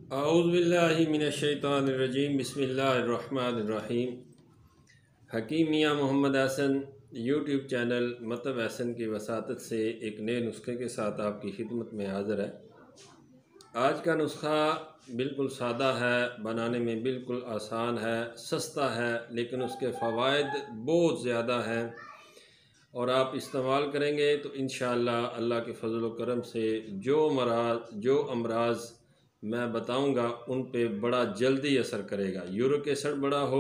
औज़ुबिल्लाहि मिनश्शैतानिर्रजीम बिस्मिल्लाहिर्रहमानिर्रहीम। हकीम मियाँ Mohammad Hasan YouTube channel मतलब हसन की वसातत से एक नए नुस्खे के साथ आपकी खिदमत में हाज़िर है। आज का नुस्खा बिल्कुल सादा है, बनाने में बिल्कुल आसान है, सस्ता है, लेकिन उसके फ़वाइद बहुत ज़्यादा हैं और आप इस्तेमाल करेंगे तो इंशाअल्लाह अल्लाह के फ़ज़ल व करम से जो अमराज़ मैं बताऊंगा उन पे बड़ा जल्दी असर करेगा। यूरिक एसिड बड़ा हो,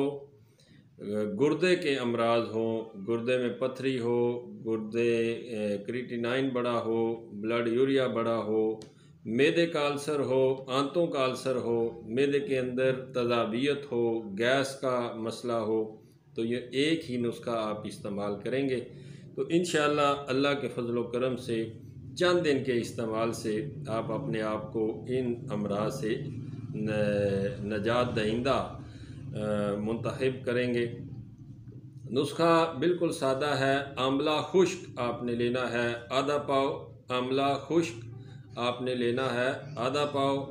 गुर्दे के अमराज हो, गुर्दे में पथरी हो, गुर्दे क्रिएटिनाइन बड़ा हो, ब्लड यूरिया बड़ा हो, मैदे का अल्सर हो, आंतों का अल्सर हो, मैदे के अंदर तज़ाबियत हो, गैस का मसला हो, तो ये एक ही नुस्खा आप इस्तेमाल करेंगे तो इंशाअल्लाह अल्लाह के फजल व करम से चंद दिन के इस्तेमाल से आप अपने आप को इन अमराज से नजात दहिंदा मुंतखब करेंगे। नुस्खा बिल्कुल सादा है। आंवला खुश्क आपने लेना है आधा पाव, आंवला खुश्क आपने लेना है आधा पाव,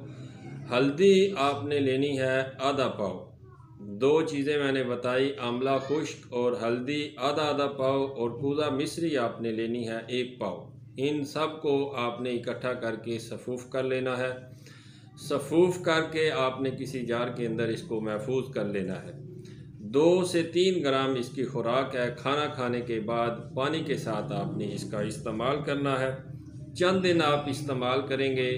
हल्दी आपने लेनी है आधा पाव। दो चीज़ें मैंने बताई, आंवला खुश्क और हल्दी आधा आधा पाव, और कूज़ा मिश्री आपने लेनी है 1 पाव। इन सब को आपने इकट्ठा करके सफ़ूफ़ कर लेना है। सफ़ूफ़ करके आपने किसी जार के अंदर इसको महफूज कर लेना है। 2 से 3 ग्राम इसकी खुराक है। खाना खाने के बाद पानी के साथ आपने इसका इस्तेमाल करना है। चंद दिन आप इस्तेमाल करेंगे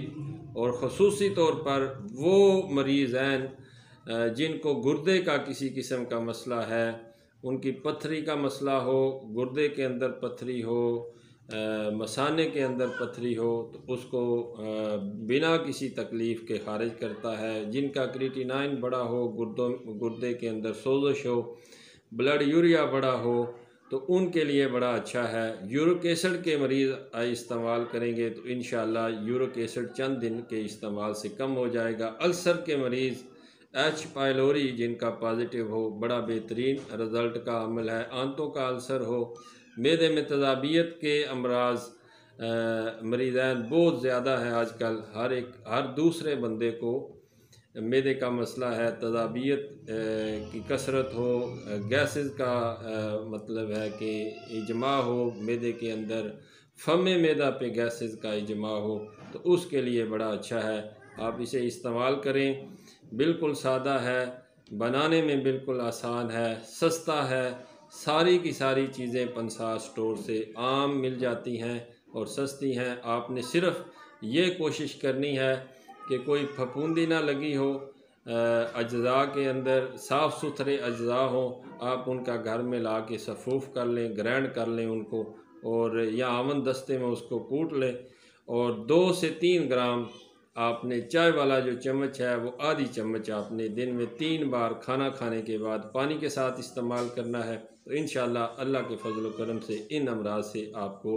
और ख़ुसूसी तौर पर वो मरीज़ हैं जिनको गुर्दे का किसी किस्म का मसला है, उनकी पथरी का मसला हो, गुर्दे के अंदर पथरी हो, मसाने के अंदर पथरी हो, तो उसको बिना किसी तकलीफ़ के खारिज करता है। जिनका क्रिएटिनाइन बड़ा हो, गुर्दे के अंदर सोजश हो, ब्लड यूरिया बड़ा हो, तो उनके लिए बड़ा अच्छा है। यूरिक एसिड के मरीज़ इस्तेमाल करेंगे तो इंशाअल्लाह यूरिक एसिड चंद दिन के इस्तेमाल से कम हो जाएगा। अल्सर के मरीज़ एच पाइलोरी जिनका पॉजिटिव हो, बड़ा बेहतरीन रिज़ल्ट का अमल है। आंतों का अल्सर हो, मैदे में तज़ाबियत के अमराज मरीज़ान बहुत ज़्यादा है आजकल। हर दूसरे बंदे को मैदे का मसला है, तज़ाबियत की कसरत हो, गैसेस का मतलब है कि इजमा हो मैदे के अंदर, फ़मे मैदा पे गैसेस का इजमा हो, तो उसके लिए बड़ा अच्छा है। आप इसे इस्तेमाल करें। बिल्कुल सादा है, बनाने में बिल्कुल आसान है, सस्ता है। सारी की सारी चीज़ें पंसार स्टोर से आम मिल जाती हैं और सस्ती हैं। आपने सिर्फ़ ये कोशिश करनी है कि कोई फफूंदी ना लगी हो, अज्जा के अंदर साफ़ सुथरे अज्जा हों, आप उनका घर में ला के सफ़ूफ़ कर लें, ग्राइंड कर लें उनको, और या आवन दस्ते में उसको कूट लें, और 2 से 3 ग्राम आपने चाय वाला जो चम्मच है वो आधी चम्मच आपने दिन में 3 बार खाना खाने के बाद पानी के साथ इस्तेमाल करना है। तो इंशाअल्लाह अल्लाह के फजल व करम से इन अमराज से आपको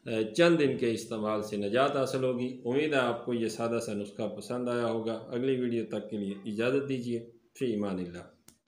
चंद दिन के इस्तेमाल से निजात हासिल होगी। उम्मीद है आपको ये सादा सा नुस्खा पसंद आया होगा। अगली वीडियो तक के लिए इजाज़त दीजिए। फ़ी ईमानिल्लाह।